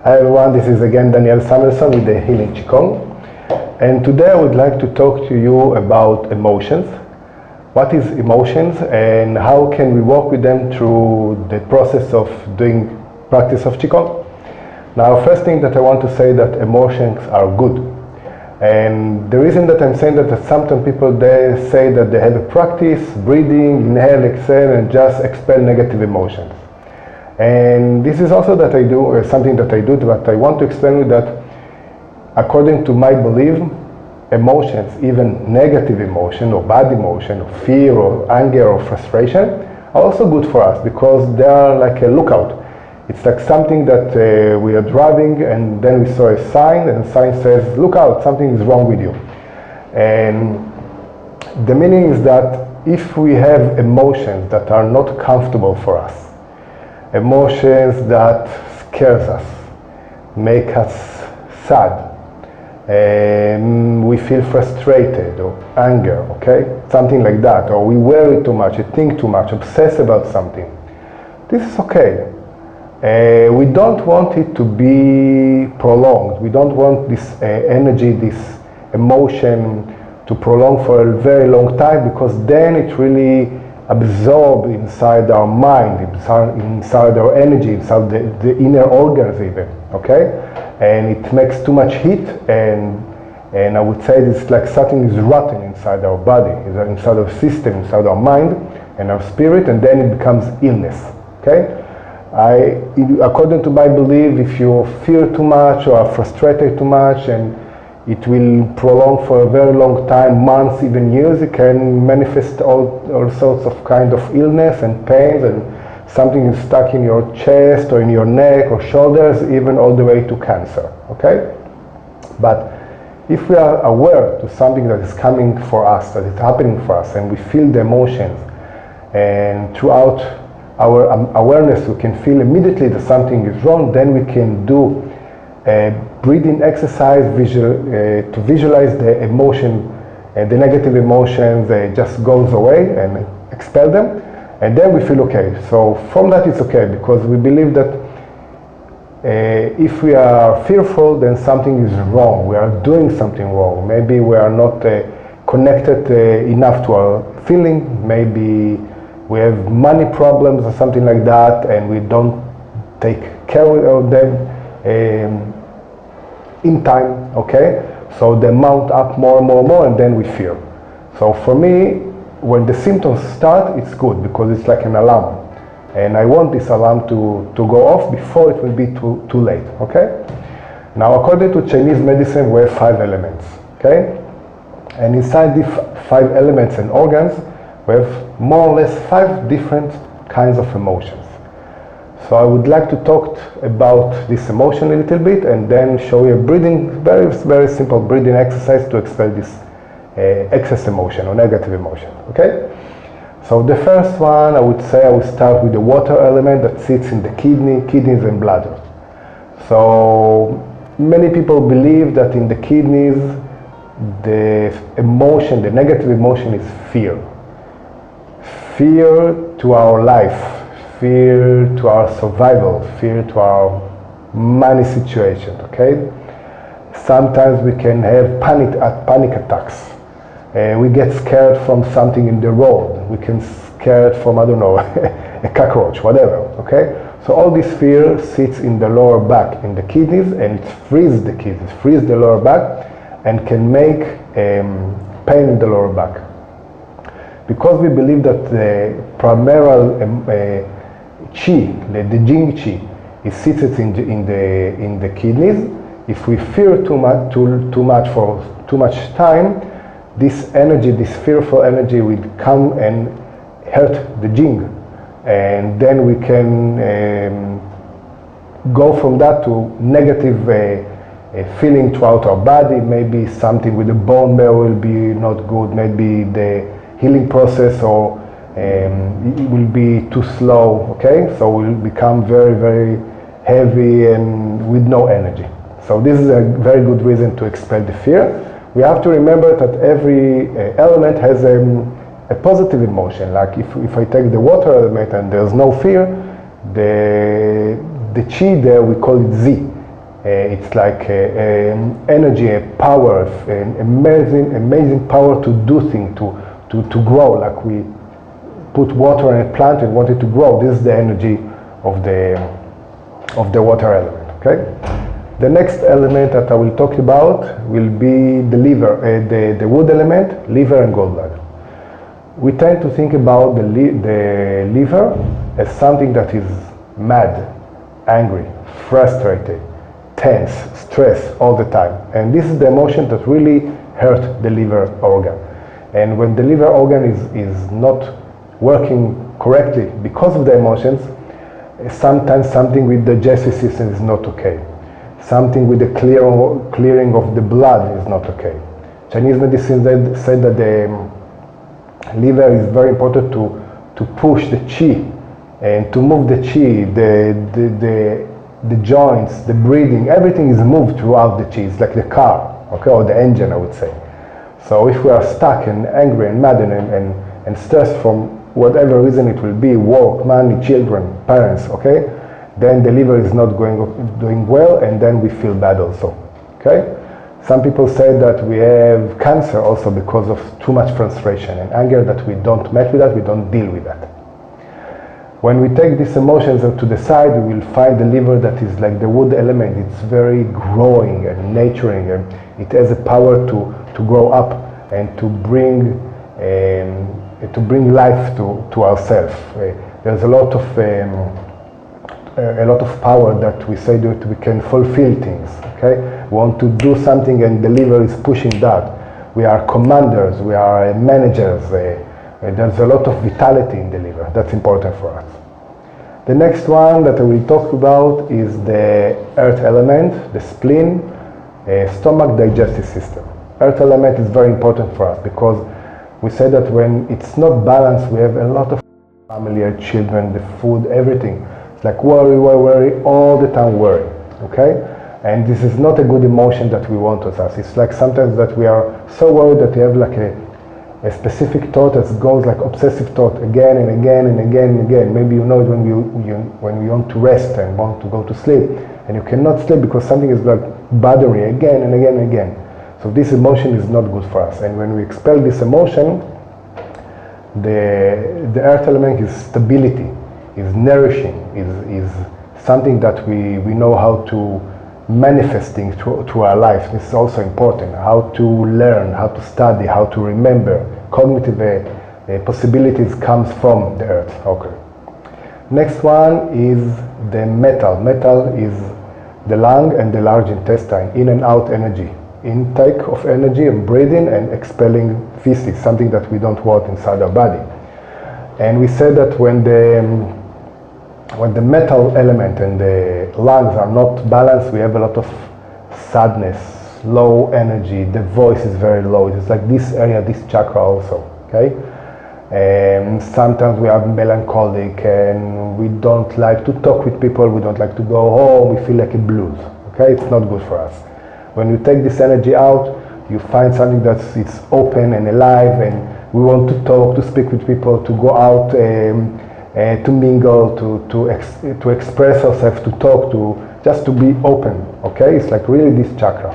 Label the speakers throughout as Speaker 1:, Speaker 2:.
Speaker 1: Hi everyone, this is again Daniel Samelson with the Healing Qigong. And today I would like to talk to you about emotions. What is emotions and how can we work with them through the process of doing practice of Qigong? Now, first thing that I want to say that emotions are good. And the reason that I'm saying that sometimes people they say that they have a practice, breathing, inhale, exhale, and just expel negative emotions. And this is also that I do, something that I do, but I want to explain with that according to my belief, emotions, even negative emotion or bad emotion or fear or anger or frustration are also good for us because they are like a lookout. It's like something that we are driving and then we saw a sign and the sign says, look out, something is wrong with you. And the meaning is that if we have emotions that are not comfortable for us, emotions that scares us, make us sad, we feel frustrated or anger, okay? Something like that, or we worry too much, we think too much, obsess about something. This is okay. We don't want it to be prolonged. We don't want this energy, this emotion to prolong for a very long time because then it really absorbs inside our mind, inside our energy, inside the inner organs even, okay? And it makes too much heat and I would say it's like something is rotten inside our body, inside our system, inside our mind and our spirit, and then it becomes illness, okay? According to my belief, if you fear too much or are frustrated too much and it will prolong for a very long time, months, even years, it can manifest all sorts of kind of illness and pains, and something is stuck in your chest or in your neck or shoulders, even all the way to cancer, okay? But if we are aware to something that is coming for us, that is happening for us, and we feel the emotions, and throughout our awareness we can feel immediately that something is wrong, then we can do a breathing exercise to visualize the emotion, the negative emotions just goes away and expel them, and then we feel okay. So from that it's okay because we believe that if we are fearful then something is wrong, we are doing something wrong, maybe we are not connected enough to our feeling, maybe we have money problems or something like that and we don't take care of them in time, okay? So they mount up more and more and more and then we fear. So for me, when the symptoms start, it's good because it's like an alarm. And I want this alarm to go off before it will be too late, okay? Now, according to Chinese medicine, we have 5 elements, okay? And inside these 5 elements and organs, we have more or less 5 different kinds of emotions. So I would like to talk about this emotion a little bit and then show you a breathing, very simple breathing exercise to expel this excess emotion or negative emotion, okay? So the first one, I would say I will start with the water element that sits in the kidneys and bladder. So many people believe that in the kidneys, the emotion, the negative emotion is fear. Fear to our life, fear to our survival, fear to our money situation, okay? Sometimes we can have panic attacks. We get scared from something in the road. We can scared from, I don't know, a cockroach, whatever, okay? So all this fear sits in the lower back, in the kidneys, and it frees the kidneys, frees the lower back, and can make pain in the lower back. Because we believe that the primary Qi, the Jing Qi, is seated in the kidneys. If we fear too much for too much time, this energy, this fearful energy, will come and hurt the Jing, and then we can go from that to negative feeling throughout our body. Maybe something with the bone marrow will be not good. Maybe the healing process or it will be too slow, okay? So we'll become very heavy and with no energy. So this is a very good reason to expel the fear. We have to remember that every element has a positive emotion. Like if I take the water element and there's no fear, the Qi there, we call it Z. It's like energy, a power, an amazing power to do things, to grow. Like we put water in a plant and want it to grow. This is the energy of the water element. Okay. The next element that I will talk about will be the liver, the wood element, liver and gallbladder. We tend to think about the liver as something that is mad, angry, frustrated, tense, stress all the time. And this is the emotion that really hurt the liver organ. And when the liver organ is not working correctly because of the emotions, sometimes something with the digestive system is not okay. Something with the clearing of the blood is not okay. Chinese medicine said that the liver is very important to push the qi and to move the qi, the joints, the breathing, everything is moved throughout the qi. It's like the car, okay, or the engine, I would say. So if we are stuck and angry and mad and stressed from whatever reason it will be, work, money, children, parents, okay, then the liver is not doing well, and then we feel bad also, okay? Some people say that we have cancer also because of too much frustration and anger, that we don't match with that, we don't deal with that. When we take these emotions to the side, we will find the liver that is like the wood element. It's very growing and nurturing, and it has a power to grow up and to bring life to ourselves. There's a lot of power that we say that we can fulfill things, okay? We want to do something and the liver is pushing that. We are commanders, we are managers. There's a lot of vitality in the liver. That's important for us. The next one that I will talk about is the earth element, the spleen, stomach, digestive system. Earth element is very important for us because we say that when it's not balanced, we have a lot of family, our children, the food, everything. It's like worry, all the time worry, okay? And this is not a good emotion that we want with us. It's like sometimes that we are so worried that we have like a specific thought that goes like obsessive thought again and again and again and again. Maybe you know it when you want to rest and want to go to sleep, and you cannot sleep because something is like bothering you again and again and again. So this emotion is not good for us. And when we expel this emotion, the earth element is stability, is nourishing, is something that we know how to manifesting through our life. This is also important, how to learn, how to study, how to remember. Cognitive possibilities comes from the earth. Okay. Next one is the metal. Metal is the lung and the large intestine, in and out energy. Intake of energy and breathing and expelling feces, something that we don't want inside our body. And we said that when the metal element and the lungs are not balanced, we have a lot of sadness, low energy, the voice is very low. It's like this area, this chakra also, okay? And sometimes we are melancholic and we don't like to talk with people, we don't like to go home, we feel like a blues, okay? It's not good for us. When you take this energy out, you find something that's it's open and alive, and we want to talk, to speak with people, to go out, to mingle, to express ourselves, to talk, just to be open, okay? It's like really this chakra.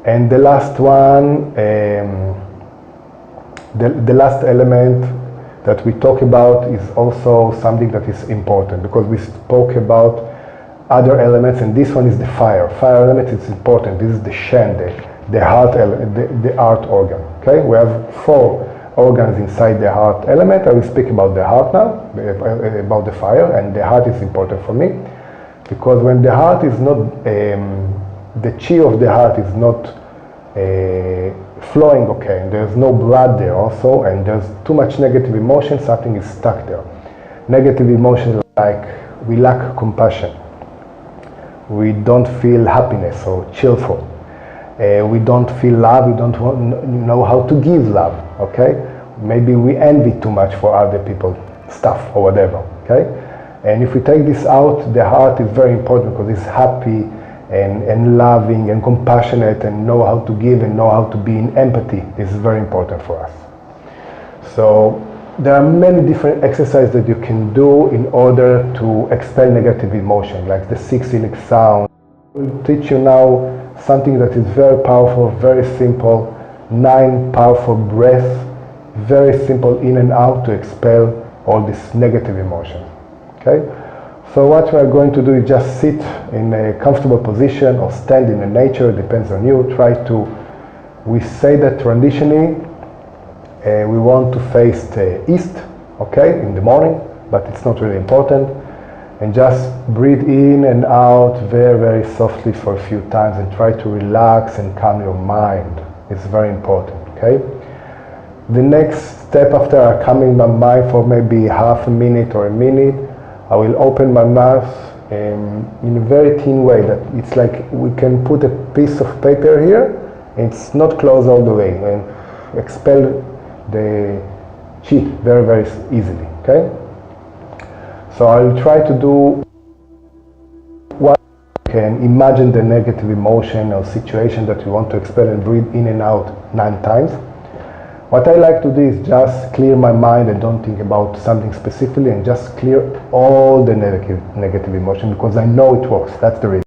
Speaker 1: And the last one, the last element that we talk about is also something that is important, because we spoke about other elements, and this one is the fire. Fire element is important. This is the shen, the heart, the heart organ, okay? We have 4 organs inside the heart element. I will speak about the heart now, about the fire, and the heart is important for me because when the heart is not, the chi of the heart is not flowing okay, and there's no blood there also, and there's too much negative emotion, something is stuck there. Negative emotions like we lack compassion, we don't feel happiness or cheerful. We don't feel love, we don't know how to give love, okay? Maybe we envy too much for other people's stuff or whatever, okay? And if we take this out, the heart is very important because it's happy and loving and compassionate and know how to give and know how to be in empathy. This is very important for us. So there are many different exercises that you can do in order to expel negative emotion, like the 6 sonic sound, I will teach you now something that is very powerful, very simple, 9 powerful breaths, very simple in and out to expel all this negative emotion. Okay? So what we are going to do is just sit in a comfortable position or stand in the nature, it depends on you. We say that traditionally we want to face the east, okay, in the morning, but it's not really important. And just breathe in and out very, very softly for a few times and try to relax and calm your mind. It's very important, okay? The next step after I calming my mind for maybe half a minute or a minute, I will open my mouth in a very thin way that it's like we can put a piece of paper here and it's not closed all the way and expel the chi very, very easily, okay? So I'll try to do what you can imagine the negative emotion or situation that you want to expel and breathe in and out 9 times. What I like to do is just clear my mind and don't think about something specifically and just clear all the negative emotion because I know it works. That's the reason.